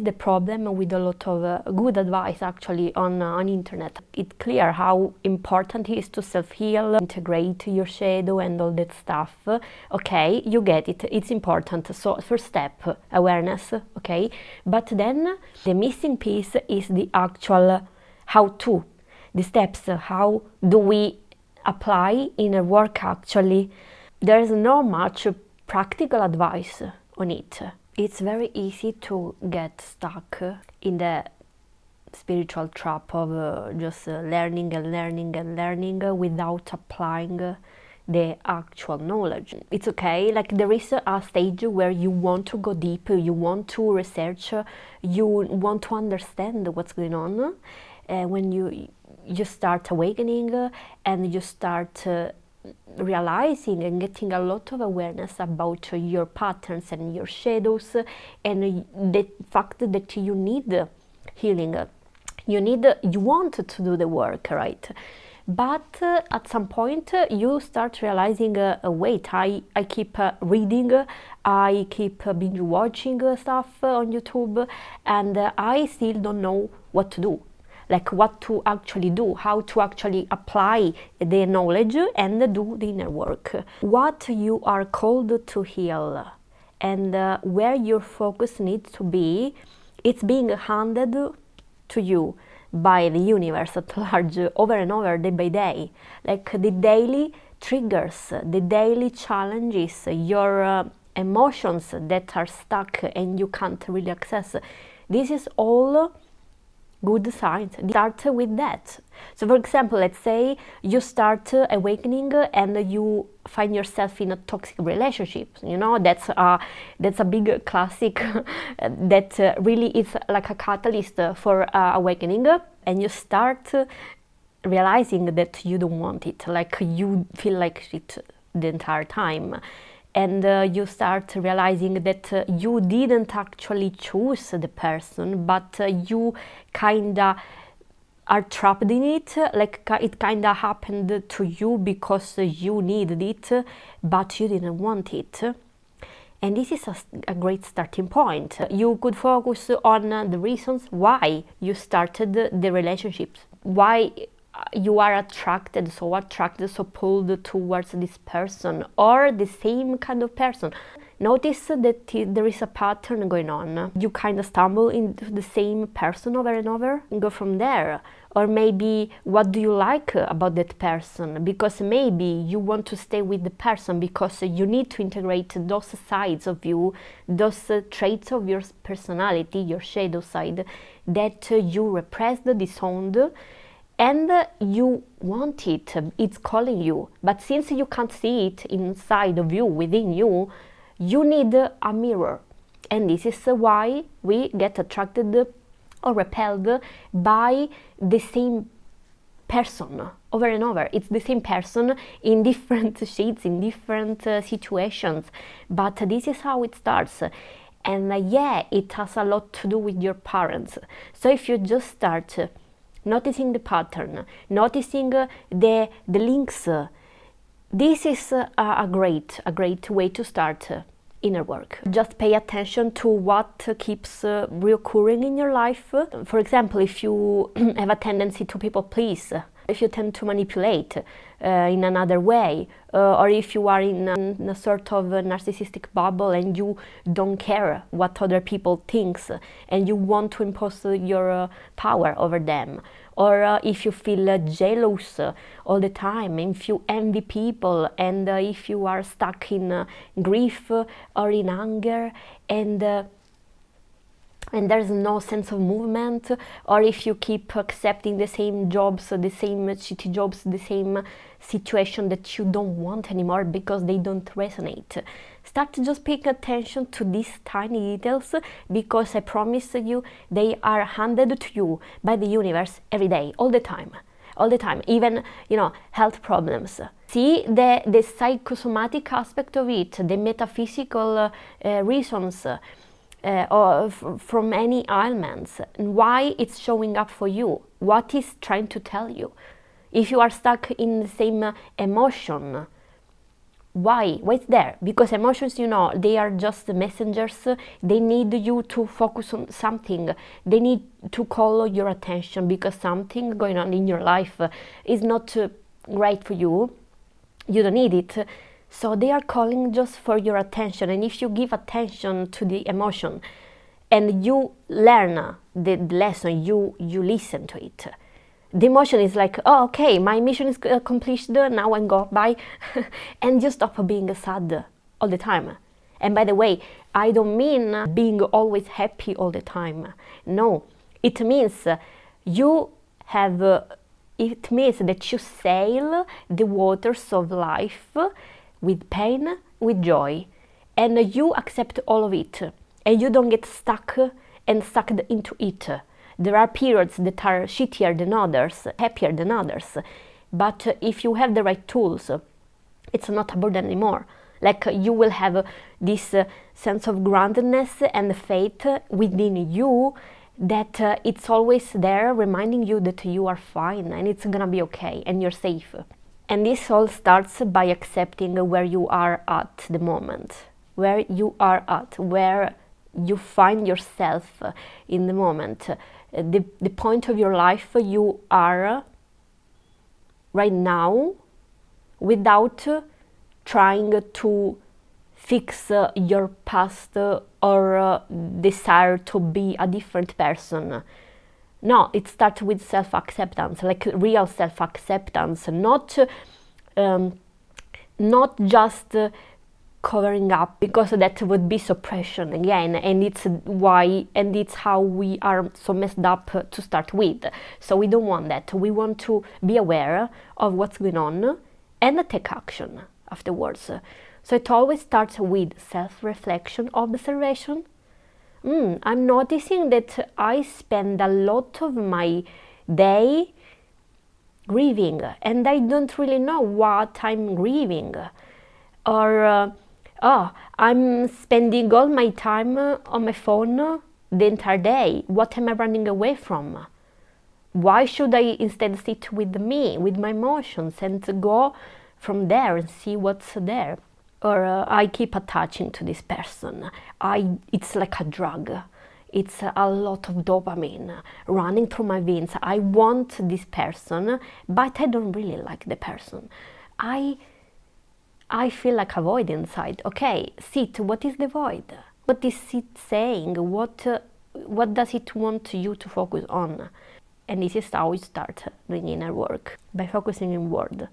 The problem with a lot of good advice actually on internet. It's clear how important it is to self-heal, integrate your shadow and all that stuff. Okay, you get it, it's important. So first step, awareness, okay? But then the missing piece is the actual how-to, the steps, how do we apply inner work actually. There's not much practical advice on it. It's very easy to get stuck in the spiritual trap of just learning and learning and learning without applying the actual knowledge. It's okay, like there is a stage where you want to go deep, you want to research, you want to understand what's going on. When you start awakening and you start realizing and getting a lot of awareness about your patterns and your shadows and the fact that you need healing, you want to do the work, right? But at some point you start realizing, wait, I keep reading, I keep binge watching stuff on YouTube, and I still don't know what to do. Like what to actually do, how to actually apply the knowledge and do the inner work. What you are called to heal and where your focus needs to be, it's being handed to you by the universe at large over and over, day by day. Like the daily triggers, the daily challenges, your emotions that are stuck and you can't really access. This is all good signs. Start with that. So for example, let's say you start awakening and you find yourself in a toxic relationship. You know, that's a big classic that really is like a catalyst for awakening, and you start realizing that you don't want it, like you feel like shit the entire time. And you start realizing that you didn't actually choose the person, but you kinda are trapped in it, like it kinda happened to you because you needed it, but you didn't want it. And this is a great starting point. You could focus on the reasons why you started the relationships, why you are attracted, so pulled towards this person or the same kind of person. Notice that there is a pattern going on. You kind of stumble into the same person over and over and go from there. Or maybe what do you like about that person? Because maybe you want to stay with the person because you need to integrate those sides of you, those traits of your personality, your shadow side that you repressed, disowned, and you want it, it's calling you. But since you can't see it inside of you, within you, you need a mirror. And this is why we get attracted or repelled by the same person over and over. It's the same person in different shades, in different situations. But this is how it starts. And yeah, it has a lot to do with your parents. So if you just start noticing the pattern, noticing the links, this is a great way to start inner work. Just pay attention to what keeps reoccurring in your life. For example, if you have a tendency to people please, if you tend to manipulate in another way, or if you are in a sort of a narcissistic bubble and you don't care what other people thinks and you want to impose your power over them, or if you feel jealous all the time, if you envy people, and if you are stuck in grief or in anger, and there's no sense of movement, or if you keep accepting the same jobs, the same shitty jobs, the same situation that you don't want anymore because they don't resonate. Start just paying attention to these tiny details, because I promise you they are handed to you by the universe every day, all the time, even, health problems. See the psychosomatic aspect of it, the metaphysical reasons from any ailments, and why it's showing up for you, what is trying to tell you. If you are stuck in the same emotion, Why? Why it's there? Because emotions, they are just messengers. They need you to focus on something. They need to call your attention because something going on in your life is not great for you. You don't need it. So they are calling just for your attention. And if you give attention to the emotion and you learn the lesson, you listen to it, the emotion is like, oh, okay, my mission is accomplished, now I'm go, bye. And you stop being sad all the time. And by the way, I don't mean being always happy all the time. No, it means you have, it means that you sail the waters of life with pain, with joy. And you accept all of it. And you don't get stuck and sucked into it. There are periods that are shittier than others, happier than others. But if you have the right tools, it's not a burden anymore. Like you will have this sense of groundedness and faith within you that it's always there reminding you that you are fine and it's gonna be okay and you're safe. And this all starts by accepting where you are at the moment, where you are at, where you find yourself in the moment. The point of your life you are right now, without trying to fix your past or desire to be a different person. No, it starts with self-acceptance, like real self-acceptance, not just covering up, because that would be suppression again, and it's how we are so messed up to start with. So we don't want that. We want to be aware of what's going on and take action afterwards. So it always starts with self-reflection, observation. I'm noticing that I spend a lot of my day grieving and I don't really know what I'm grieving. Or I'm spending all my time on my phone the entire day. What am I running away from? Why should I instead sit with me, with my emotions, and go from there and see what's there? Or I keep attaching to this person. It's like a drug. It's a lot of dopamine running through my veins. I want this person, but I don't really like the person. I feel like a void inside. Okay, sit, what is the void? What is it saying? What does it want you to focus on? And this is how we start doing inner work, by focusing inward.